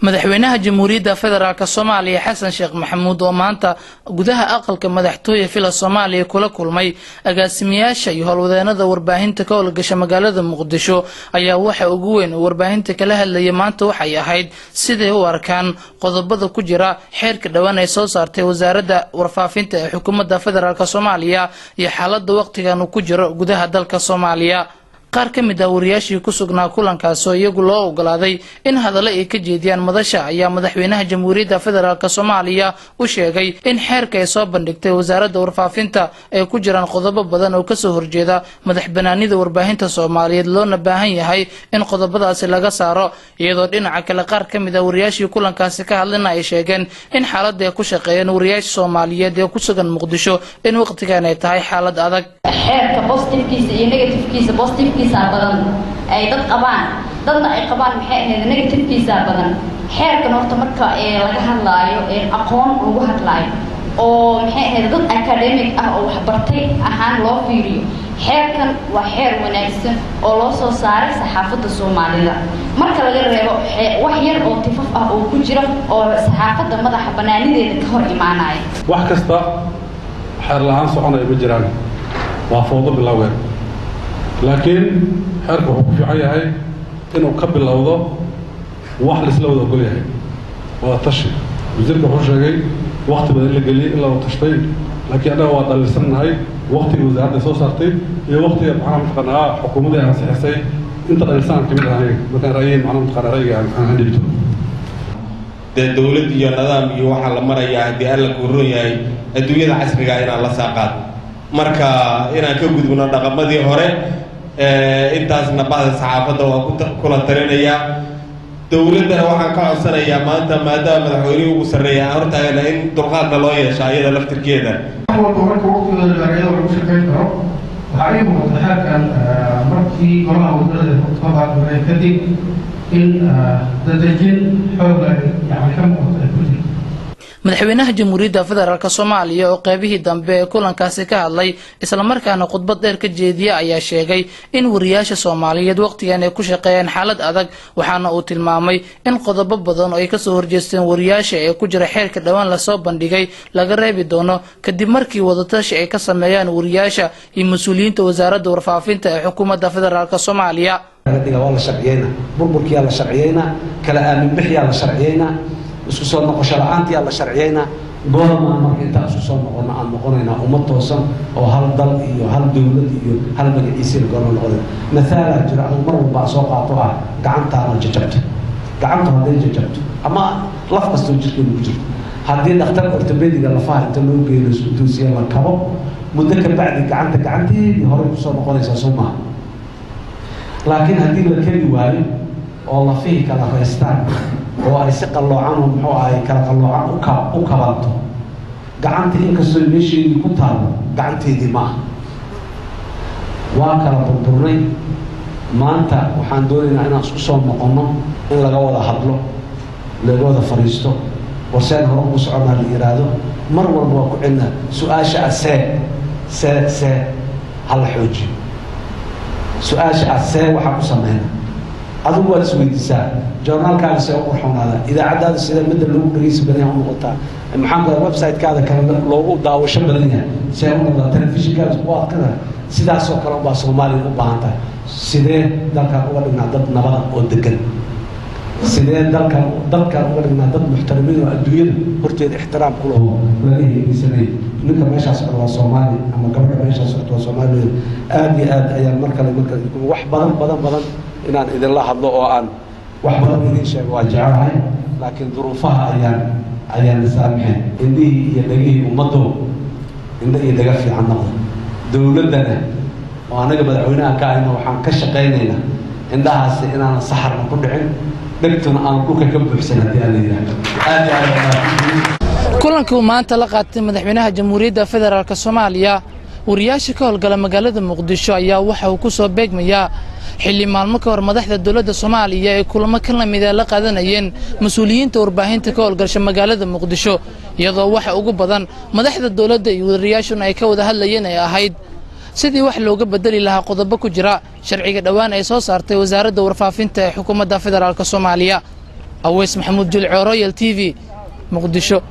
madaxweynaha jamhuuriyadda federaalka Soomaaliya Xasan Sheekh Maxamuud oo maanta gudaha aqalka madaxtooyada fila Soomaaliya kula kulmay agaasimayaasha iyo howlwadeenada warbaahinta ka howlgasha magaalada Muqdisho ayaa waxa ugu weyn warbaahinta kala hadlayay maanta waxay ahayd sidii u arkaan qodobada ku jira xeerka dhawaan ay soo saartay wasaaradda warfaafinta ee xukuumadda federaalka Soomaaliya iyo xaaladda waqtigan uu ku jiro gudaha dalka Soomaaliya qaar ka mid ah wariyaashii ku sugnaa kulankaas oo iyagu loo ogolaaday in hadallo ay ka jeediyaan madasha ayaa madaxweynaha jamhuuriyadda federaalka Soomaaliya u sheegay in xeerka ay soo bandhigtay wasaaradda warfaafinta ay ku jiraan qodobo badan oo ka soo horjeeda madaxbanaanida warbaahinta Soomaaliyeed loona baahan yahay in qodobadaasi laga saaro iyadoo dhinaca kale qaar ka mid ah wariyaashii kulankaasi ka hadlayna ay sheegeen in xaaladda ay ku shaqeeyeen wariyaasha Soomaaliyeed ee ku sugan Muqdisho in waqtigan ay tahay xaalad adag xeerka positive-kiisa iyo negative-kiisa positive-kiisa badan ay dad qabaan dadna ay qabaan maxay ahayd negative-kiisa badan xeerkan horta marka laga hadlaayo aqoon lagu hadlaayo oo maxay ahayd dad academic ah oo wax bartay ahaan loo fiiriyo xeerkan waa xeer wanaagsan oo loo soo saaray saxaafadda Soomaalida marka laga reebo wax yar oo tifaf ah oo ku jira oo saxaafadda madaxa banaanideeda ka hor imaanaya wax kasta xeer la'aan soconaya ma jiraan وافوض بالأول لكن حركه في هاي إنه قبل الأوضاع واحد لسلو ذا قليه وتشي وزيرك حوش جاي وقت بدل الجلي إلا وتشتي لكن أنا وقت السنة هاي وقت وزارة صوصرتي هي وقت معنا متقنعة حكومة يعني سياسي أنت الإنسان كبير هاي مثلا رأيي معنا متقنعة رأيي عن عندي بتو الدولة دي النظام يوحى لمرة يهدي أهلك والرؤية الدنيا العصرية إلى الله ساقات marka inaan ka gudubno dhaqamadii hore intaasna baahda saxaafadda waa kula talinaya dawladana waxaan ka codsanayaa maanta maadaama madaxweynuhu ugu sarreeya hortaagana in dulqaadna loo yeesho ayada laftirkeeda marka waqtiga gaariyada lagu shaqeyn karo waxaa ii muuqata xeerkan markii golaha wasaarada ka baaqday kadib in dadajin xoog leh yani ka muuqata ay ku jirto madaxweynaha jamhuuriyadda federaalka Soomaaliya oo qaybihii dambe ee kulankaasi ka hadlay isla markaana khudbad dheer ka jeediyay ayaa sheegay in wariyaasha Soomaaliyeed waqtigan ay ku shaqeeyaan xaalad adag waxaana uu tilmaamay in qodobo badan oo ay ka soo horjeesteen wariyaasha ee ku jira xeerka dhawaan la soo bandhigay laga reebi doono kadib markii wadatashi ay ka sameeyaan wariyaasha iyo mas'uuliyiinta wasaaradda warfaafinta ee xukuumadda federaalka Soomaaliya la sharciyeyna burburkiya la sharciyeyna kala aamin bixiya la sharciyeyna isku soo noqosho la'aantii la sharciyeyna goorma marka inta isku soo noqono aan noqonayna ummad toosan oo hal dal iyo hal dawlad iyo hal magaciisa goorma noqday مثلا jira mar walba soo qaato ah gacantaana jajabto gacanta haday jajabto ama laf kasto jirkeedu ku jirto hadii dhakhtar ortopediga lafaha inta loo geeyo isku toosiyo la kabo muddo ka bacdi gacantii hore ku soo noqonaysa Soomaa laakiin hadii la keli waayo oo la fihi kala reestaan oo ay si qaloocan oo muxuu ahay kala qaloocan u kabanto gacantii in kastoo meeshii ku taalo gacanteedii ma waa kala burburnay maanta waxaan doonaynaa inaan isku soo noqono in laga wada hadlo laga wada fariisto warseen hore ugu soconaa la yiraahdo mar walba waa ku celina su'aasha see hal xooji su'aasha waxaa ku sameynaa adigu waad isweydiisaa journalkaaga see ugu xunaada idaacadaada sida midda lagu dhageysi badan yahay u noqotaa maxaan ku website-kaada kale loogu daawasho badan yahay see u noqdaa telefishinkaaga u adkana sidaasoo kale baa Soomaaliya u baahan tahay sidee dalkan uga dhignaa dad nabada oo degan sidee dalkan uga dhignaa dad muxtarimiin oo adduunyada horteeda ixtiraam ku laho laga heegisanay ninka meeshaas socda waa Soomaali ama gabadha meeshaas socda waa Soomaali aad iyo aad ayaan markale wax badan inaan idinla hadlo oo aan wax badan idin sheego waa jecelahay laakiin duruufaha ayaan saamixay indhihii iyo dhagihii ummaddu indha iyo dhaga fiican noqda dawladdana oo anaga madaxweynaha ka ahayna waxaan ka shaqaynaynaa indhahaasi inaanan saxarna ku dhicin dhegtuna aan dhulka ka buuxsan haddii aan leeyahay kulankii maanta la qaatay madaxweynaha jamhuuriyadda federaalka Soomaaliya wariyaasha ka howlgala magaalada Muqdisho ayaa waxa uu ku soo beegmayaa xilli maalmo ka hor madaxda dawladda Soomaaliya ee kulamo ka lamid ah la qaadanayeen mas'uuliyiinta warbaahinta ka howlgasha magaalada Muqdisho iyadoo waxa ugu badan madaxda dawladda iyo wariyaashuna ay ka wada hadlayeen ay ahayd sidii wax looga bedeli lahaa qodobo ku jira sharciga dhawaan ay soo saartay wasaaradda warfaafinta ee xukuumadda federaalka Soomaaliya aweys maxamuud julco royal tv muqdisho.